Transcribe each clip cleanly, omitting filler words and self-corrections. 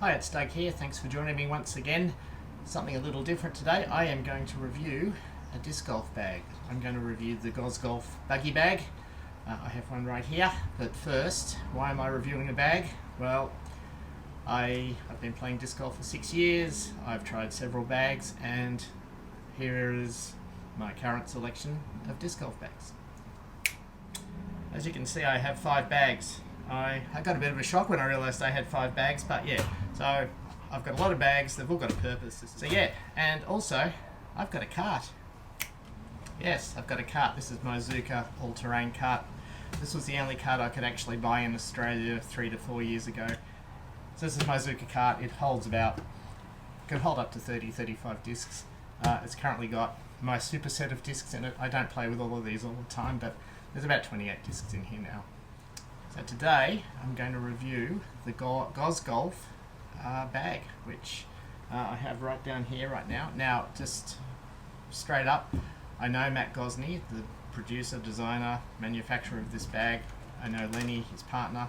Hi, it's Doug here. Thanks for joining me once again. Something a little different today. I am going to review a disc golf bag. I'm going to review the GozGolf Buggy bag. I have one right here. But first, why am I reviewing a bag? Well, I've been playing disc golf for 6 years. I've tried several bags, and here is my current selection of disc golf bags. As you can see, I have 5 bags. I got a bit of a shock when I realised I had 5 bags, but yeah, so I've got a lot of bags, they've all got a purpose. So yeah, and also, I've got a cart. Yes, I've got a cart. This is my ZUCA all-terrain cart. This was the only cart I could actually buy in Australia 3 to 4 years ago. So this is my ZUCA cart. It holds can hold up to 30-35 discs. It's currently got my super set of discs in it. I don't play with all of these all the time, but there's about 28 discs in here now. So today I'm going to review the GozGolf bag, which I have right down here right now. Now, just straight up, I know Matt Gosney, the producer, designer, manufacturer of this bag. I know Lenny, his partner,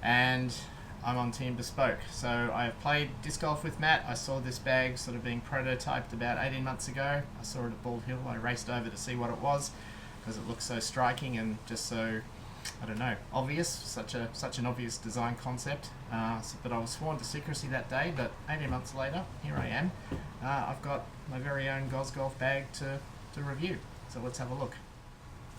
and I'm on Team Bespoke. So I have played disc golf with Matt. I saw this bag sort of being prototyped about 18 months ago. I saw it at Bald Hill. I raced over to see what it was because it looks so striking and just so, I don't know, obvious, such an obvious design concept. But I was sworn to secrecy that day, but 18 months later, here I am. I've got my very own GozGolf bag to review. So let's have a look.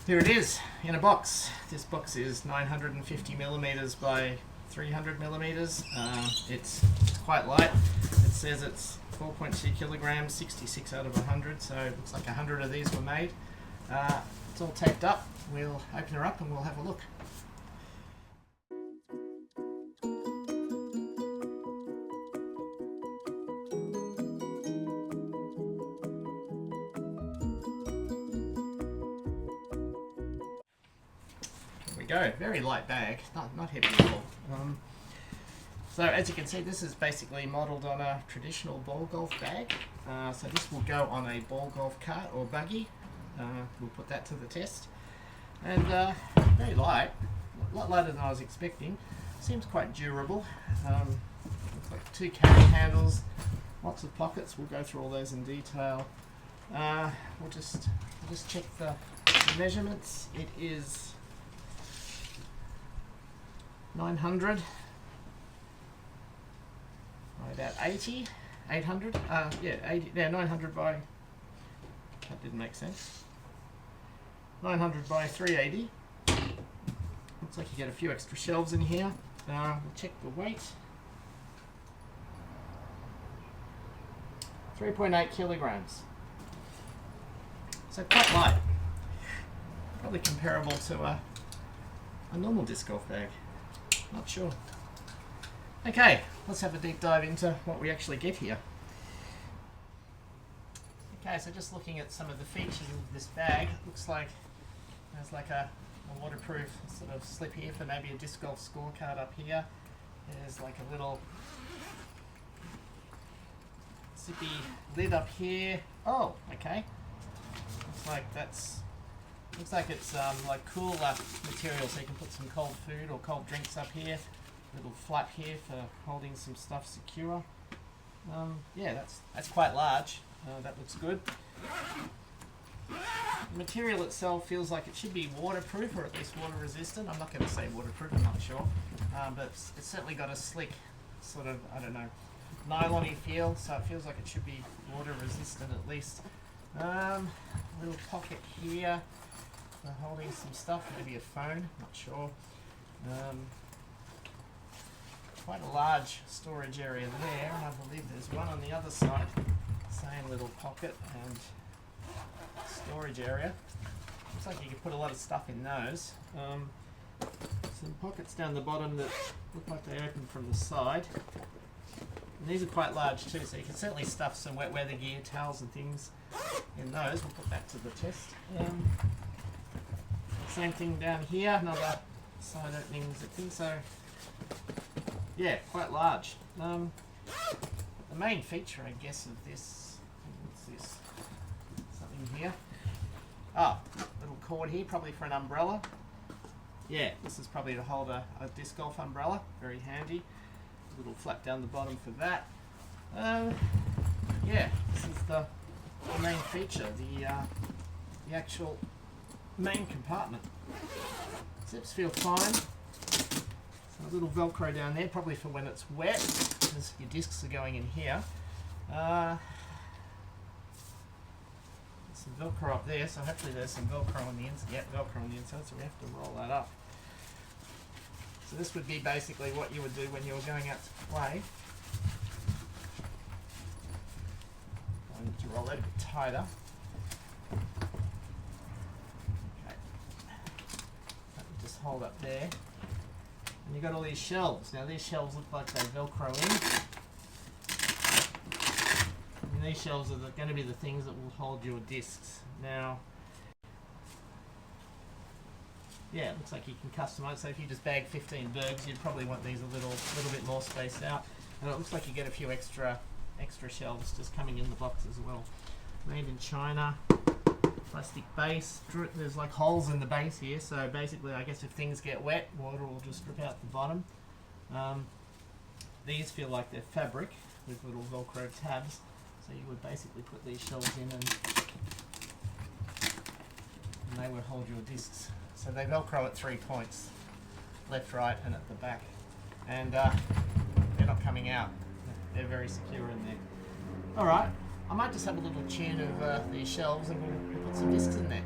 Here it is, in a box. This box is 950 millimeters by 300 millimeters. It's quite light. It says it's 4.2 kilograms, 66 out of 100, so it looks like 100 of these were made. It's all taped up. We'll open her up and we'll have a look. Here we go. Very light bag, not heavy at all. So as you can see, this is basically modelled on a traditional ball golf bag. So this will go on a ball golf cart or buggy. We'll put that to the test. And very light, a lot lighter than I was expecting. Seems quite durable. Looks like 2 carry handles, lots of pockets. We'll go through all those in detail. We'll just check the measurements. It is 900 by about 80, 800. Yeah, 80. Yeah, 900 by. That didn't make sense. 900 by 380. Looks like you get a few extra shelves in here. We'll check the weight. 3.8 kilograms. So quite light. Probably comparable to a normal disc golf bag. Not sure. Okay, let's have a deep dive into what we actually get here. Okay, so just looking at some of the features of this bag, it looks like there's like a waterproof sort of slip here for maybe a disc golf scorecard up here. There's like a little zippy lid up here. Oh, okay. Looks like it's like cooler material, so you can put some cold food or cold drinks up here. Little flap here for holding some stuff secure. Yeah, that's quite large. That looks good. The material itself feels like it should be waterproof, or at least water resistant. I'm not going to say waterproof, I'm not sure. But it's certainly got a slick sort of, I don't know, nylon-y feel, so it feels like it should be water resistant at least. Little pocket here for holding some stuff, maybe a phone, not sure. Quite a large storage area there, and I believe there's one on the other side. Same little pocket and storage area. Looks like you can put a lot of stuff in those. Some pockets down the bottom that look like they open from the side. And these are quite large too, so you can certainly stuff some wet weather gear, towels and things in those. We'll put that to the test. Same thing down here, another side opening zip thing. So yeah, quite large. The main feature, I guess, of this, what's this? Something here. Ah, little cord here, probably for an umbrella. Yeah, this is probably to hold a disc golf umbrella, very handy. little flap down the bottom for that. Yeah, this is the main feature, the actual main compartment. Zips feel fine. So a little Velcro down there, probably for when it's wet, because your discs are going in here. Some Velcro up there, so hopefully there's some Velcro on the inside. Yep, Velcro on the inside, so we have to roll that up. So this would be basically what you would do when you were going out to play. I need to roll that a bit tighter. Okay. Let me just hold up there. And you've got all these shelves. Now these shelves look like they Velcro in. And these shelves are going to be the things that will hold your discs. Now, yeah, it looks like you can customize. So if you just bag 15 bergs, you'd probably want these a little bit more spaced out. And it looks like you get a few extra shelves just coming in the box as well. Made in China, plastic base. There's like holes in the base here, so basically, I guess if things get wet, water will just drip out the bottom. These feel like they're fabric with little Velcro tabs. So you would basically put these shelves in and they would hold your discs. So they Velcro at 3 points, left, right, and at the back. And they're not coming out. They're very secure in there. All right, I might just have a little tune of these shelves and we'll put some discs in there.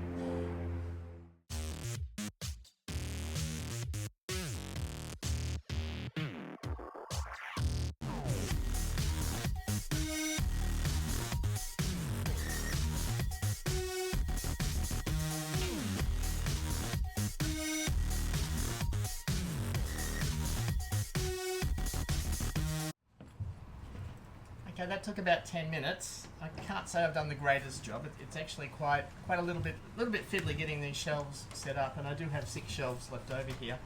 Okay, that took about 10 minutes. I can't say I've done the greatest job. It's actually quite a little bit fiddly getting these shelves set up, and I do have 6 shelves left over here.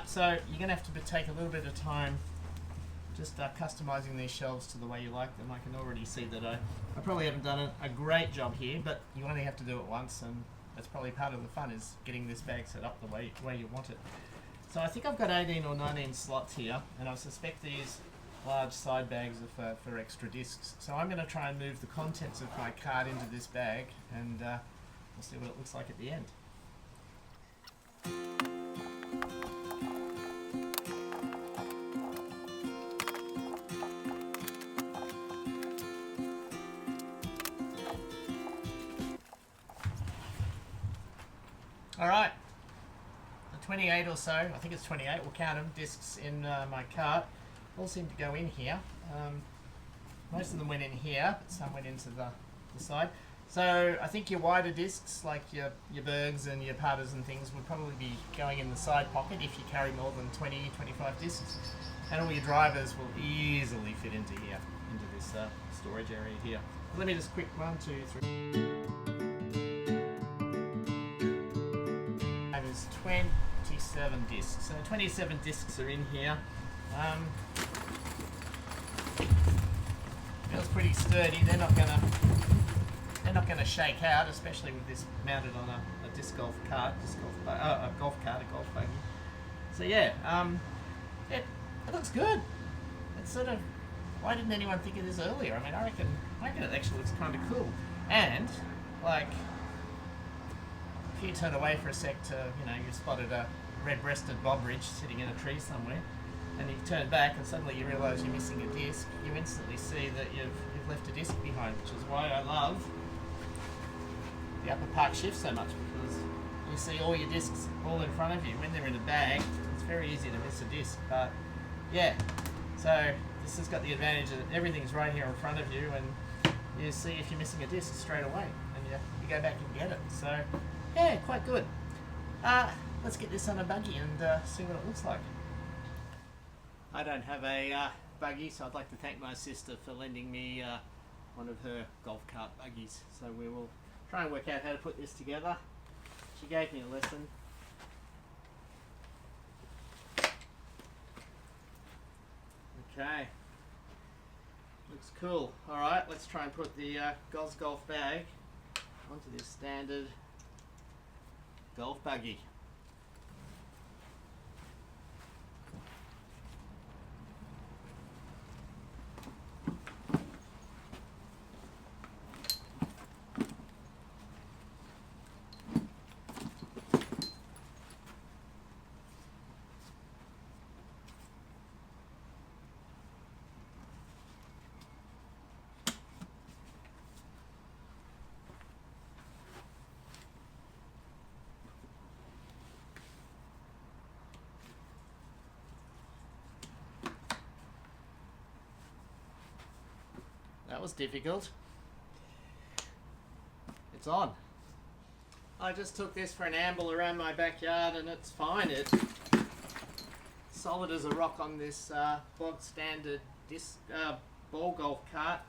So you're going to have to take a little bit of time just customizing these shelves to the way you like them. I can already see that I probably haven't done a great job here, but you only have to do it once, and that's probably part of the fun, is getting this bag set up the way you want it. So I think I've got 18 or 19 slots here, and I suspect these large side bags are for extra discs. So I'm going to try and move the contents of my cart into this bag, and we'll see what it looks like at the end. All right, the 28 or so, I think it's 28, we'll count them, discs in my cart. All seem to go in here. Most of them went in here, but some went into the side. So I think your wider discs, like your bergs and your putters and things, would probably be going in the side pocket if you carry more than 20, 25 discs. And all your drivers will easily fit into here, into this storage area here. Let me just quick 1, 2, 3. And there's 27 discs. So 27 discs are in here. Feels pretty sturdy. They're not gonna shake out, especially with this mounted on a disc golf cart, a golf cart, a golf buggy. So yeah, it looks good. It's sort of, why didn't anyone think of this earlier? I mean, I reckon it actually looks kind of cool. And like, if you turn away for a sec to, you spotted a red-breasted bobridge sitting in a tree somewhere, and you turn back and suddenly you realise you're missing a disc, you instantly see that you've left a disc behind, which is why I love the upper park shift so much, because you see all your discs all in front of you. When they're in a bag, it's very easy to miss a disc, but yeah, so this has got the advantage that everything's right here in front of you, and you see if you're missing a disc straight away, and you go back and get it. So yeah, quite good. Let's get this on a buggy and see what it looks like. I don't have a buggy, so I'd like to thank my sister for lending me one of her golf cart buggies. So we will try and work out how to put this together. She gave me a lesson. Okay, looks cool. All right, let's try and put the GozGolf bag onto this standard golf buggy. was difficult. It's on. I just took this for an amble around my backyard and it's fine. It's solid as a rock on this bog standard ball golf cart.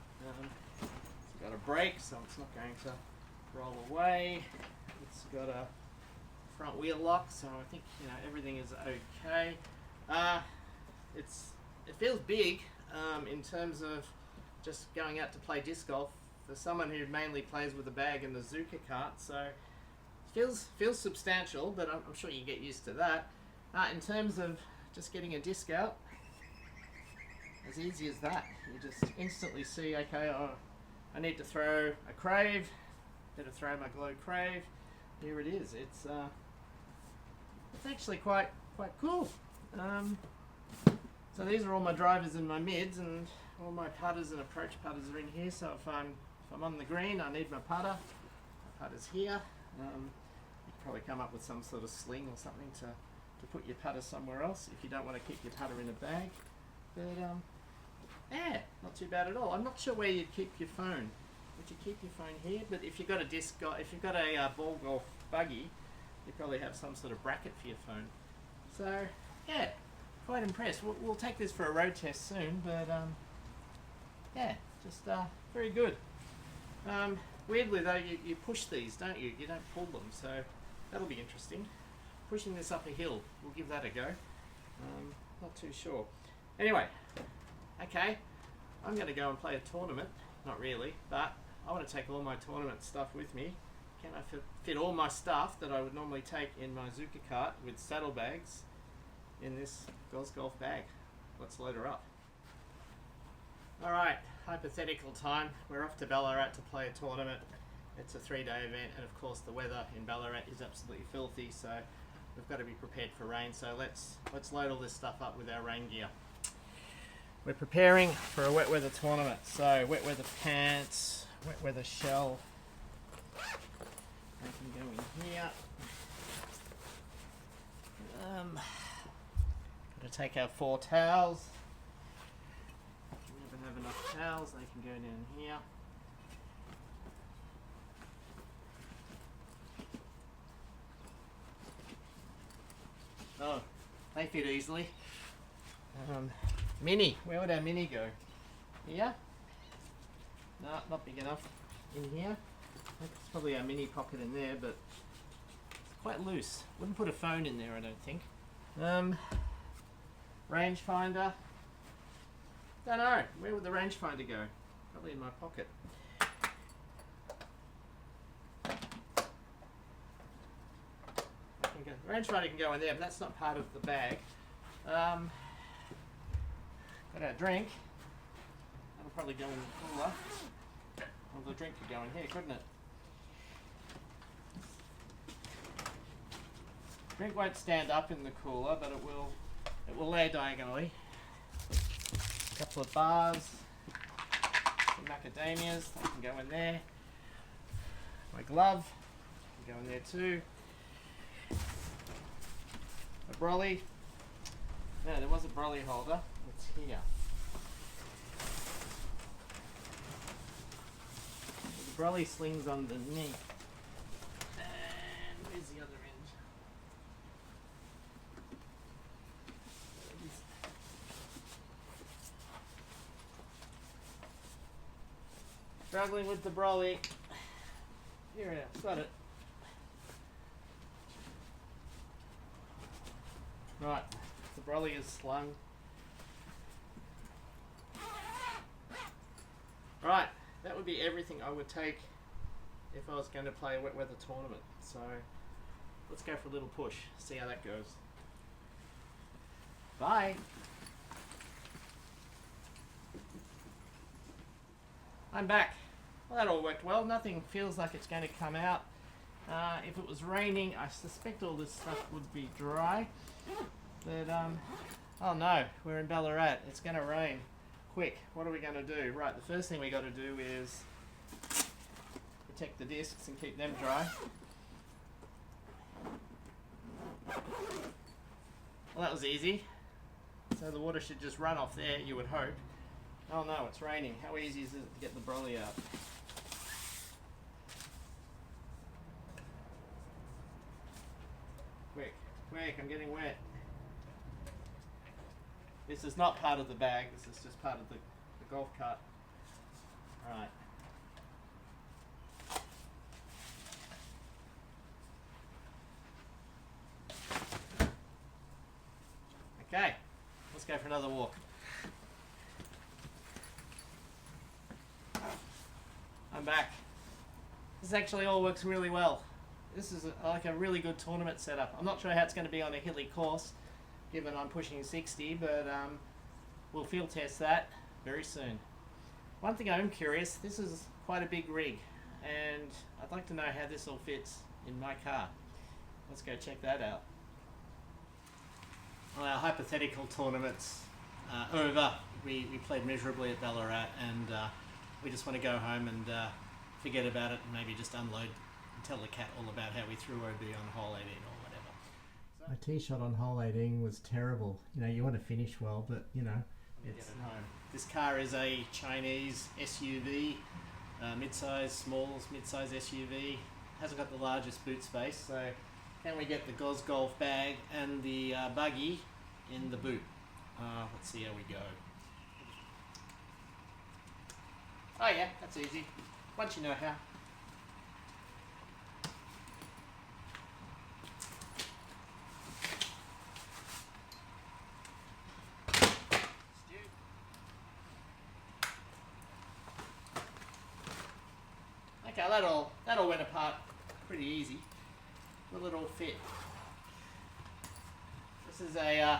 It's got a brake, so it's not going to roll away. It's got a front wheel lock, so I think everything is okay. It feels big in terms of just going out to play disc golf for someone who mainly plays with a bag and the ZUCA cart. So it feels substantial, but I'm sure you get used to that. In terms of just getting a disc out, as easy as that. You just instantly see, okay, I need to throw a crave. Better throw my glow crave. Here it is. It's actually quite cool. So these are all my drivers and my mids, and all my putters and approach putters are in here. So if I'm on the green, I need my putter. My putter's here. You can probably come up with some sort of sling or something to put your putter somewhere else if you don't want to keep your putter in a bag. But yeah, not too bad at all. I'm not sure where you'd keep your phone. Would you keep your phone here? But if you've got a ball golf buggy, you probably have some sort of bracket for your phone. So yeah, quite impressed. We'll take this for a road test soon, but yeah, just very good. Weirdly though, you push these, don't you? You don't pull them, so that'll be interesting. Pushing this up a hill, we'll give that a go. Not too sure. Anyway, okay, I'm going to go and play a tournament. Not really, but I want to take all my tournament stuff with me. Can I fit all my stuff that I would normally take in my ZUCA cart with saddlebags in this GozGolf bag? Let's load her up. Alright, hypothetical time. We're off to Ballarat to play a tournament. It's a 3-day event, and of course the weather in Ballarat is absolutely filthy, so we've got to be prepared for rain. So let's load all this stuff up with our rain gear. We're preparing for a wet weather tournament, so wet weather pants, wet weather shell. They can go in here. Got to take our 4 towels. If you never have enough towels, they can go down here. Oh, they fit easily. Mini, where would our mini go? Here? No, not big enough. In here? That's probably our mini pocket in there, but it's quite loose. Wouldn't put a phone in there, I don't think. Rangefinder. Don't know. Where would the rangefinder go? Probably in my pocket. The rangefinder can go in there, but that's not part of the bag. Got our drink. That'll probably go in the cooler. Well, the drink could go in here, couldn't it? Drink won't stand up in the cooler, but it will lay diagonally. A couple of bars, some macadamias, that can go in there. My glove can go in there too. A brolly. No, there was a brolly holder. It's here. The brolly slings underneath. And where's the other end? Struggling with the brolly. Here it is. Got it. Right. The brolly is slung. Right, that would be everything I would take if I was going to play a wet weather tournament. So let's go for a little push, see how that goes. Bye. I'm back. Well, that all worked well. Nothing feels like it's going to come out. If it was raining, I suspect all this stuff would be dry. But, oh no, we're in Ballarat. It's going to rain. Quick, what are we going to do? Right, the first thing we got to do is protect the discs and keep them dry. Well, that was easy. So the water should just run off there, you would hope. Oh no, it's raining. How easy is it to get the brolly out? Quick, quick, I'm getting wet. This is not part of the bag, this is just part of the golf cart. Right. Okay, let's go for another walk. I'm back. This actually all works really well. This is like a really good tournament setup. I'm not sure how it's going to be on a hilly course, given I'm pushing 60, but we'll field test that very soon. One thing I'm curious, this is quite a big rig, and I'd like to know how this all fits in my car. Let's go check that out. Well, our hypothetical tournament's over. We played miserably at Ballarat, and we just want to go home and forget about it and maybe just unload and tell the cat all about how we threw OB on hole 18 or whatever. So my tee shot on hole 18 was terrible. You know, you want to finish well, but you know, it's home. This car is a Chinese SUV, mid-size SUV. Hasn't got the largest boot space, so can we get the GozGolf bag and the Buggy in the boot? Let's see how we go. Oh yeah, that's easy. Once you know how. Okay, that all went apart pretty easy. Will it all fit? This is a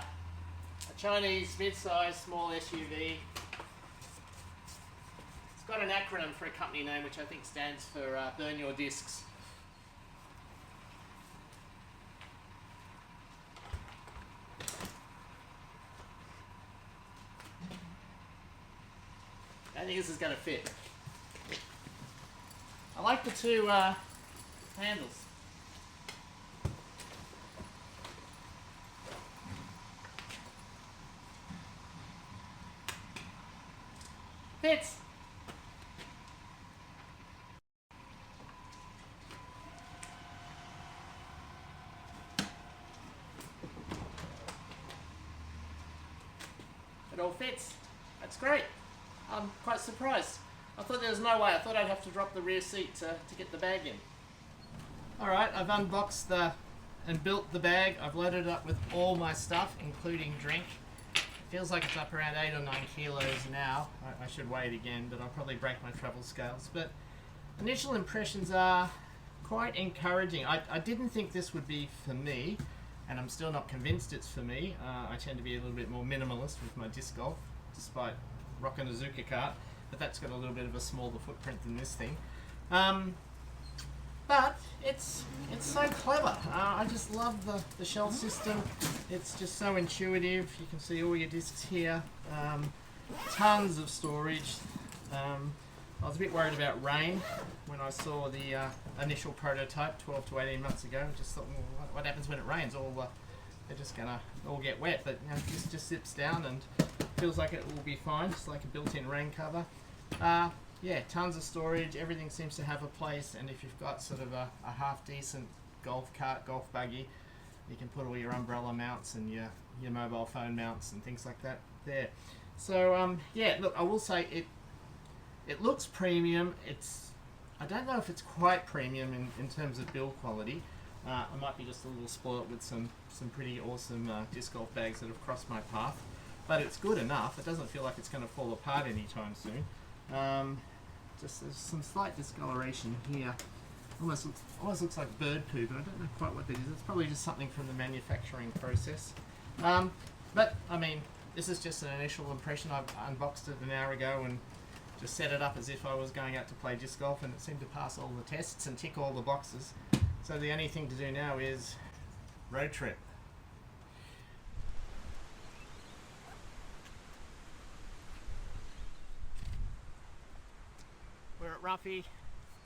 Chinese mid-size small SUV. It's got an acronym for a company name which I think stands for Burn Your Discs. I think this is going to fit. I like the two handles. Fits. It all fits. That's great. I'm quite surprised. I thought there was no way. I thought I'd have to drop the rear seat to get the bag in. Alright, I've unboxed and built the bag. I've loaded it up with all my stuff, including drink. It feels like it's up around 8 or 9 kilos now. I should weigh it again, but I'll probably break my travel scales. But initial impressions are quite encouraging. I didn't think this would be for me, and I'm still not convinced it's for me. I tend to be a little bit more minimalist with my disc golf, despite rocking a ZUCA cart, but that's got a little bit of a smaller footprint than this thing. But it's so clever. I just love the shell system. It's just so intuitive. You can see all your discs here. Tons of storage. I was a bit worried about rain when I saw the initial prototype 12 to 18 months ago. I just thought, well, what happens when it rains? They're just gonna all get wet. But you know, this just zips down and feels like it will be fine. It's like a built-in rain cover. Yeah, tons of storage. Everything seems to have a place. And if you've got sort of a half-decent golf cart, golf buggy, you can put all your umbrella mounts and your mobile phone mounts and things like that there. So yeah, look, I will say it looks premium. I don't know if it's quite premium in terms of build quality. I might be just a little spoilt with some pretty awesome disc golf bags that have crossed my path, but it's good enough. It doesn't feel like it's going to fall apart anytime soon. Just there's some slight discoloration here. Almost looks like bird poo, but I don't know quite what that is. It's probably just something from the manufacturing process. But I mean, this is just an initial impression. I've unboxed it an hour ago and just set it up as if I was going out to play disc golf, and it seemed to pass all the tests and tick all the boxes. So the only thing to do now is road trip. We're at Ruffy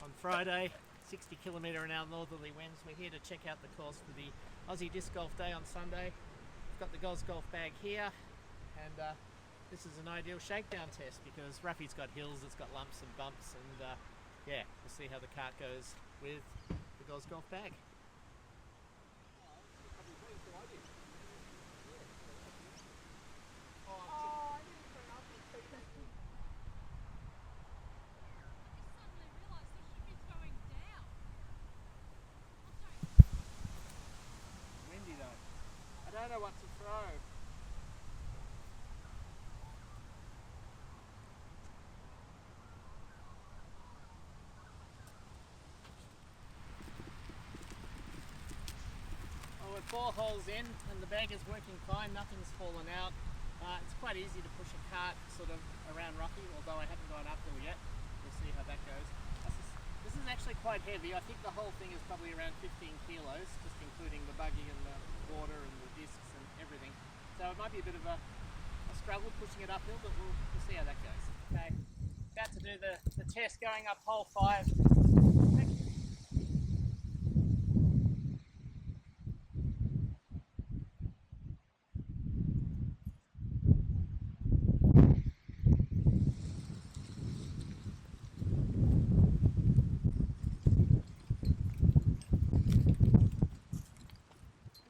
on Friday, 60 km/h northerly winds. We're here to check out the course for the Aussie Disc Golf Day on Sunday. We've got the GozGolf bag here, and this is an ideal shakedown test because Ruffy's got hills, it's got lumps and bumps, and yeah, we'll see how the cart goes with the GozGolf bag. Windy though. I don't know what to throw. Well, we're 4 holes in and the bag is working fine, nothing's fallen out. It's quite easy to push a cart sort of around Ruffy, although I haven't gone uphill yet. We'll see how that goes. This is actually quite heavy. I think the whole thing is probably around 15 kilos, just including the buggy and the water and the discs and everything. So it might be a bit of a struggle pushing it uphill, but we'll see how that goes. Okay, about to do the test going up hole 5.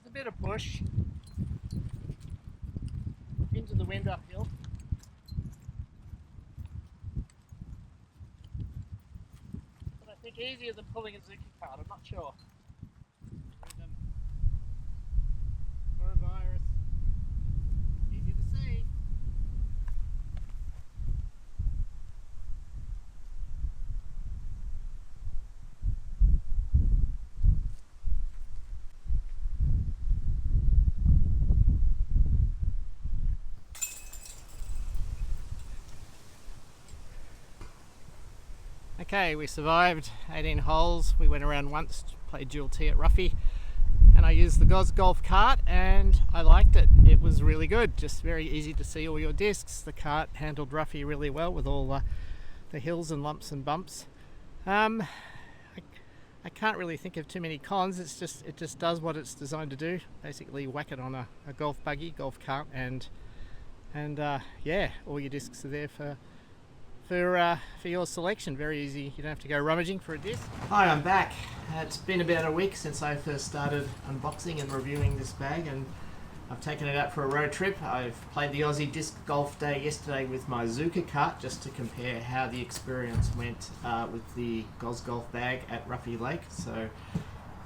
A bit of push into the wind uphill. But I think easier than pulling a ZUCA cart, I'm not sure. For a virus. Easy to see. Okay, we survived 18 holes. We went around once, played dual tee at Ruffy, and I used the GozGolf cart and I liked it. It was really good, just very easy to see all your discs. The cart handled Ruffy really well with all the hills and lumps and bumps. I can't really think of too many cons. It just does what it's designed to do. Basically whack it on a golf buggy, golf cart, and yeah, all your discs are there for your selection. Very easy, you don't have to go rummaging for a disc. Hi, I'm back. It's been about a week since I first started unboxing and reviewing this bag, and I've taken it out for a road trip. I've played the Aussie Disc Golf Day yesterday with my ZUCA cart just to compare how the experience went with the GozGolf bag at Ruffy Lake. So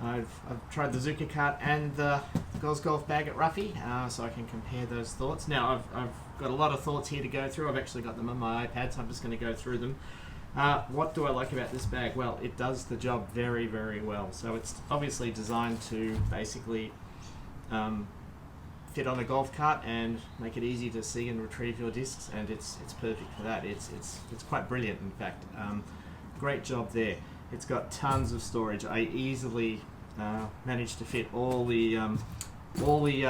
I've tried the ZUCA cart and the GozGolf bag at Ruffy, so I can compare those thoughts. Now I've got a lot of thoughts here to go through. I've actually got them on my iPad, so I'm just going to go through them. What do I like about this bag? Well, it does the job very, very well. So it's obviously designed to basically fit on a golf cart and make it easy to see and retrieve your discs, and it's perfect for that. It's quite brilliant, in fact. Great job there. It's got tons of storage. I easily managed to fit all the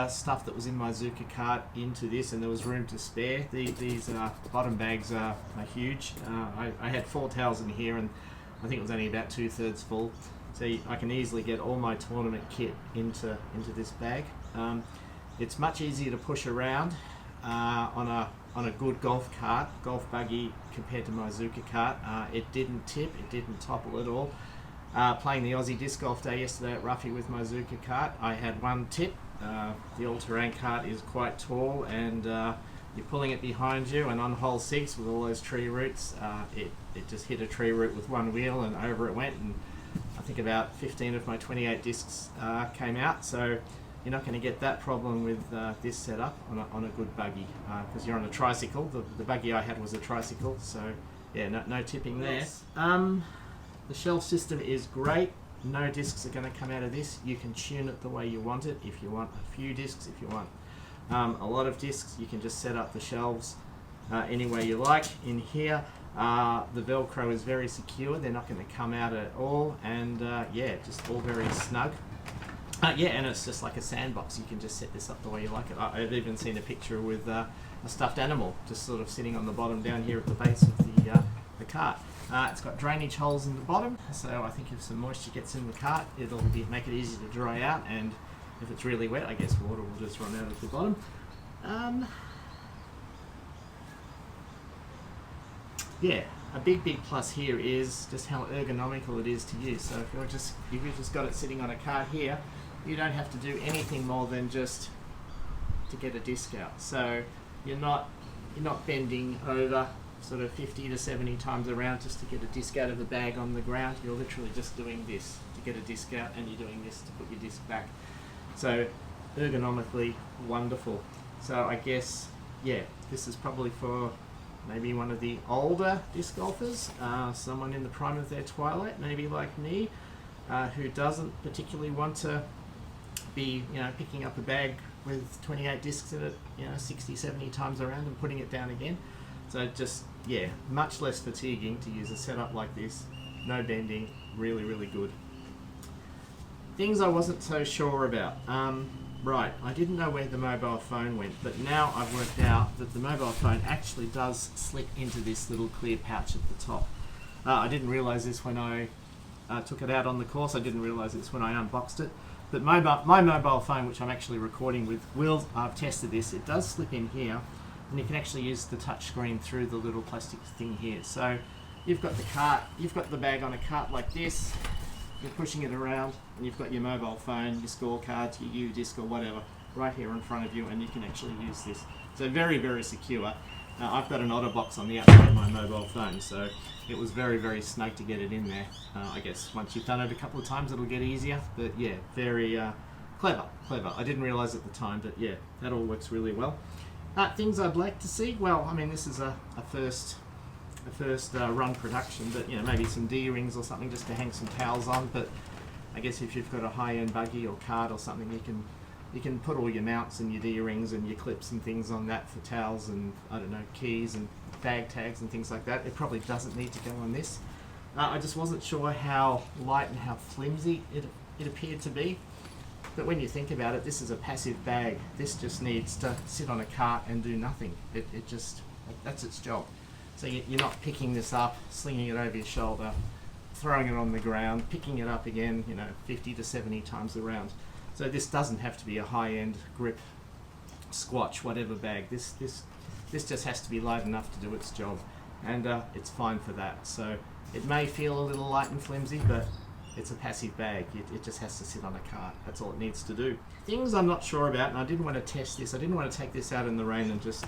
stuff that was in my ZUCA cart into this, and there was room to spare. These bottom bags are huge. I had 4 towels in here, and I think it was only about 2/3 full. So I can easily get all my tournament kit into this bag. It's much easier to push around on a good golf cart, golf buggy, compared to my ZUCA cart. It didn't tip, it didn't topple at all. Playing the Aussie Disc Golf Day yesterday at Ruffy with my ZUCA cart, I had one tip. The all-terrain cart is quite tall, and you're pulling it behind you, and on hole 6 with all those tree roots, it just hit a tree root with one wheel and over it went, and I think about 15 of my 28 discs came out. So you're not going to get that problem with this setup on a good buggy, because you're on a tricycle. The buggy I had was a tricycle, so yeah, no tipping there. The shelf system is great. No discs are going to come out of this. You can tune it the way you want it. If you want a few discs, if you want a lot of discs, you can just set up the shelves any way you like. In here, the Velcro is very secure. They're not going to come out at all, and yeah, just all very snug. Yeah, and it's just like a sandbox. You can just set this up the way you like it. I've even seen a picture with a stuffed animal just sort of sitting on the bottom down here at the base of the cart. It's got drainage holes in the bottom, so I think if some moisture gets in the cart, it'll make it easy to dry out, and if it's really wet, I guess water will just run out of the bottom. yeah, a big plus here is just how ergonomical it is to use. So if you've just got it sitting on a cart here, you don't have to do anything more than just to get a disc out. So you're not bending over sort of 50 to 70 times around just to get a disc out of the bag on the ground. You're literally just doing this to get a disc out, and you're doing this to put your disc back. So ergonomically wonderful. So I guess, yeah, this is probably for maybe one of the older disc golfers, someone in the prime of their twilight, maybe like me, who doesn't particularly want to be, picking up a bag with 28 discs in it, 60, 70 times around and putting it down again. So just, yeah, much less fatiguing to use a setup like this. No bending, really good. Things I wasn't so sure about. Right, I didn't know where the mobile phone went, but now I've worked out that the mobile phone actually does slip into this little clear pouch at the top. I didn't realise this when I took it out on the course. I didn't realise this when I unboxed it. But my mobile phone, which I'm actually recording with, I've tested this, it does slip in here, and you can actually use the touch screen through the little plastic thing here. So you've got the bag on a cart like this, you're pushing it around, and you've got your mobile phone, your scorecard, your U-disc or whatever right here in front of you, and you can actually use this. So very secure. I've got an OtterBox on the outside of my mobile phone, so it was very snug to get it in there. I guess once you've done it a couple of times it'll get easier, but yeah, very clever. I didn't realise at the time, but yeah, that all works really well. Things I'd like to see, well, I mean, this is a first run production, but maybe some D-rings or something just to hang some towels on. But I guess if you've got a high-end buggy or cart or something, you can put all your mounts and your D-rings and your clips and things on that for towels and, I don't know, keys and bag tags and things like that. It probably doesn't need to go on this. I just wasn't sure how light and how flimsy it appeared to be. But when you think about it, this is a passive bag. This just needs to sit on a cart and do nothing. That's its job. So you're not picking this up, slinging it over your shoulder, throwing it on the ground, picking it up again, 50 to 70 times around. So this doesn't have to be a high-end grip, squatch, whatever bag. This just has to be light enough to do its job, and it's fine for that. So it may feel a little light and flimsy, but it's a passive bag. It just has to sit on a cart. That's all it needs to do. Things I'm not sure about, and I didn't want to test this. I didn't want to take this out in the rain and just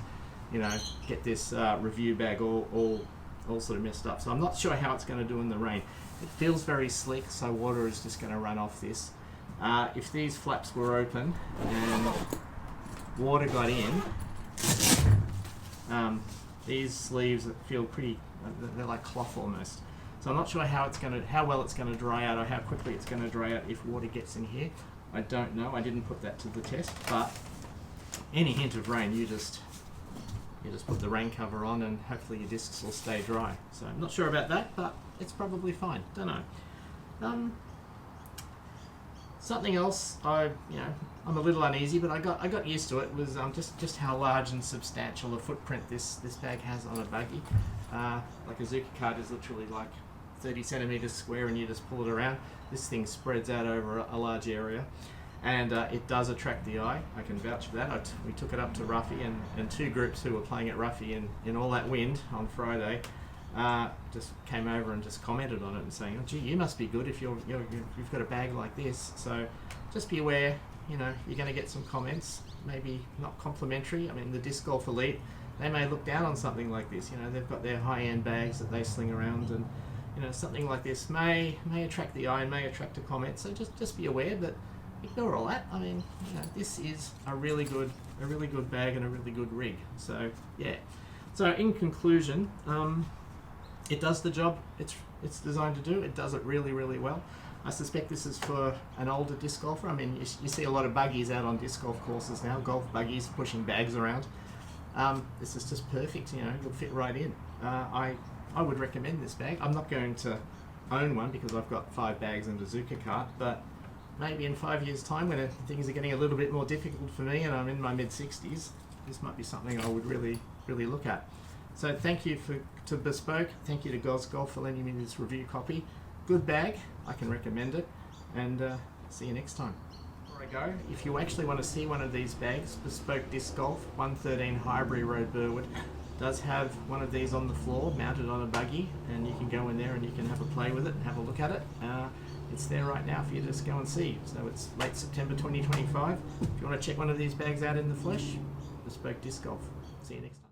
get this review bag all sort of messed up. So I'm not sure how it's going to do in the rain. It feels very slick, so water is just going to run off this. If these flaps were open and water got in, these sleeves feel pretty, they're like cloth almost. So I'm not sure how well it's going to dry out, or how quickly it's going to dry out if water gets in here. I don't know. I didn't put that to the test, but any hint of rain, you just put the rain cover on and hopefully your discs will stay dry. So I'm not sure about that, but it's probably fine. Don't know. Something else I'm a little uneasy, but I got used to it, was just how large and substantial a footprint this bag has on a buggy. Like a ZUCA card is literally like 30 centimeters square, and you just pull it around. This thing spreads out over a large area, and it does attract the eye. I can vouch for that. We took it up to Ruffy, and two groups who were playing at Ruffy in all that wind on Friday just came over and just commented on it and saying, "Oh, gee, you must be good if you've got a bag like this." So just be aware. You're going to get some comments, maybe not complimentary. I mean, the Disc Golf Elite, they may look down on something like this. They've got their high-end bags that they sling around, and something like this may attract the eye and may attract a comment. So just be aware, but ignore all that. I mean, this is a really good bag and a really good rig. So yeah. So in conclusion, it does the job it's designed to do. It does it really well. I suspect this is for an older disc golfer. I mean, you see a lot of buggies out on disc golf courses now, golf buggies pushing bags around. This is just perfect. You'll fit right in. I would recommend this bag. I'm not going to own one because I've got 5 bags and a ZUCA cart, but maybe in 5 years' time, when things are getting a little bit more difficult for me and I'm in my mid-60s, this might be something I would really look at. So thank you to Bespoke, thank you to GozGolf for lending me this review copy. Good bag, I can recommend it, and see you next time. Before I go, if you actually want to see one of these bags, Bespoke Disc Golf, 113 Highbury Road, Burwood, does have one of these on the floor mounted on a buggy, and you can go in there and you can have a play with it and have a look at it. It's there right now for you to just go and see. So it's late September 2025. If you want to check one of these bags out in the flesh, Bespoke Disc Golf. See you next time.